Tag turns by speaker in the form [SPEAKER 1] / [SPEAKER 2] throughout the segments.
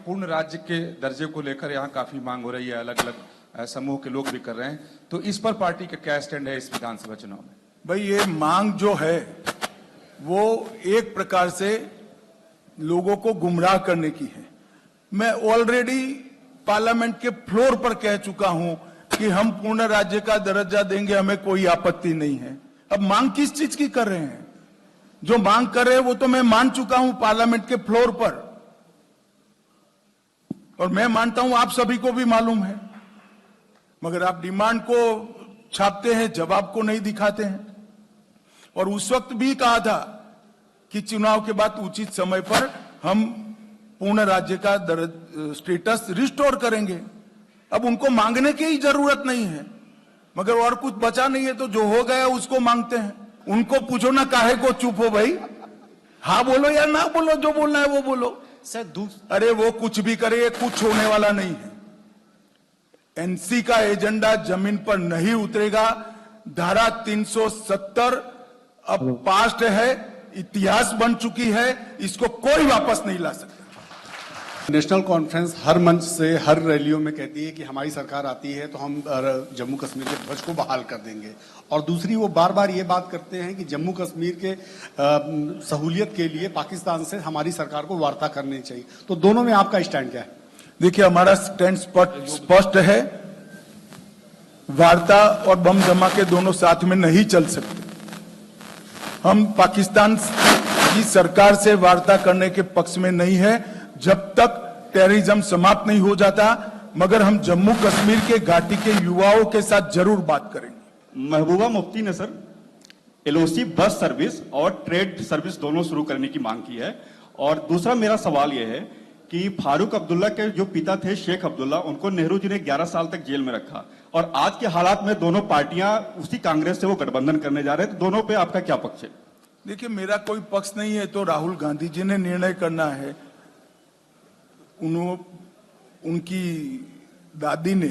[SPEAKER 1] पूर्ण राज्य के दर्जे को लेकर यहाँ काफी मांग हो रही है, अलग अलग समूह के लोग भी कर रहे हैं, तो इस पर पार्टी का क्या स्टैंड है इस विधानसभा चुनाव में?
[SPEAKER 2] भाई ये मांग जो है वो एक प्रकार से लोगों को गुमराह करने की है। मैं ऑलरेडी पार्लियामेंट के फ्लोर पर कह चुका हूं कि हम पूर्ण राज्य का दर्जा देंगे, हमें कोई आपत्ति नहीं है। अब मांग किस चीज की कर रहे हैं? जो मांग कर रहे हैं वो तो मैं मान चुका हूं पार्लियामेंट के फ्लोर पर, और मैं मानता हूं आप सभी को भी मालूम है, मगर आप डिमांड को छापते हैं, जवाब को नहीं दिखाते हैं। और उस वक्त भी कहा था कि चुनाव के बाद उचित समय पर हम पूर्ण राज्य का स्टेटस रिस्टोर करेंगे। अब उनको मांगने की ही जरूरत नहीं है, मगर और कुछ बचा नहीं है तो जो हो गया उसको मांगते हैं। उनको पूछो ना काहे को चुप हो भाई, हाँ बोलो या ना बोलो, जो बोलना है वो बोलो। अरे वो कुछ भी करे, कुछ होने वाला नहीं है। एनसी का एजेंडा जमीन पर नहीं उतरेगा। धारा 370 अब पास्ट है, इतिहास बन चुकी है, इसको कोई वापस नहीं ला सकता।
[SPEAKER 3] नेशनल कॉन्फ्रेंस हर मंच से हर रैलियों में कहती है कि हमारी सरकार आती है तो हम जम्मू कश्मीर के ध्वज को बहाल कर देंगे, और दूसरी वो बार बार ये बात करते हैं कि जम्मू कश्मीर के सहूलियत के लिए पाकिस्तान से हमारी सरकार को वार्ता करनी चाहिए। तो दोनों में आपका स्टैंड क्या है?
[SPEAKER 2] देखिए, हमारा स्टैंड स्पष्ट है। वार्ता और बम धमाके दोनों साथ में नहीं चल सकते। हम पाकिस्तान की सरकार से वार्ता करने के पक्ष में नहीं है जब तक टेररिज्म समाप्त नहीं हो जाता, मगर हम जम्मू कश्मीर के घाटी के युवाओं के साथ जरूर बात करेंगे।
[SPEAKER 4] महबूबा मुफ्ती ने सर एलओसी बस सर्विस और ट्रेड सर्विस दोनों शुरू करने की मांग की है। और दूसरा मेरा सवाल यह है कि फारूक अब्दुल्ला के जो पिता थे शेख अब्दुल्ला, उनको नेहरू जी ने 11 साल तक जेल में रखा, और आज के हालात में दोनों पार्टियां उसी कांग्रेस से वो गठबंधन करने जा रहे हैं, तो दोनों पे आपका क्या पक्ष है?
[SPEAKER 2] देखिए, मेरा कोई पक्ष नहीं है, तो राहुल गांधी जी ने निर्णय करना है। उनकी दादी ने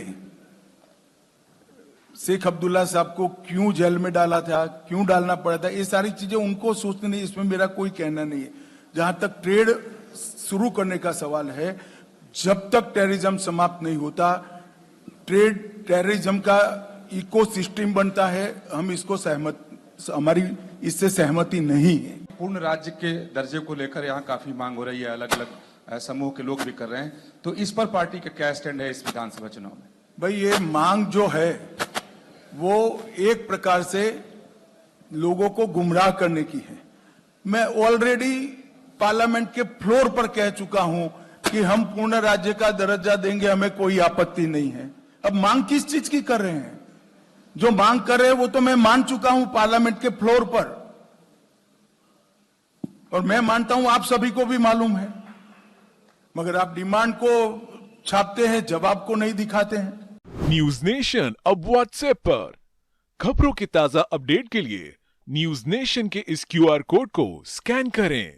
[SPEAKER 2] शेख अब्दुल्ला साहब को क्यों जेल में डाला था, क्यों डालना पड़ा था, ये सारी चीजें उनको सोचनी नहीं, इसमें मेरा कोई कहना नहीं है। जहां तक ट्रेड शुरू करने का सवाल है, जब तक टेररिज्म समाप्त नहीं होता, ट्रेड टेररिज्म का इकोसिस्टम बनता है, हम इसको हमारी इससे सहमति नहीं है।
[SPEAKER 1] पूर्ण राज्य के दर्जे को लेकर यहाँ काफी मांग हो रही है, अलग अलग समूह के लोग भी कर रहे हैं, तो इस पर पार्टी का क्या स्टैंड है इस विधानसभा चुनाव में?
[SPEAKER 2] भाई ये मांग जो है वो एक प्रकार से लोगों को गुमराह करने की है। मैं ऑलरेडी पार्लियामेंट के फ्लोर पर कह चुका हूं कि हम पूर्ण राज्य का दर्जा देंगे, हमें कोई आपत्ति नहीं है। अब मांग किस चीज की कर रहे हैं? जो मांग कर रहे हैं वो तो मैं मान चुका हूं पार्लियामेंट के फ्लोर पर, और मैं मानता हूं आप सभी को भी मालूम है, मगर आप डिमांड को छापते हैं, जवाब को नहीं दिखाते हैं।
[SPEAKER 5] न्यूज नेशन अब व्हाट्सएप पर खबरों की ताजा अपडेट के लिए न्यूज नेशन के इस क्यूआर कोड को स्कैन करें।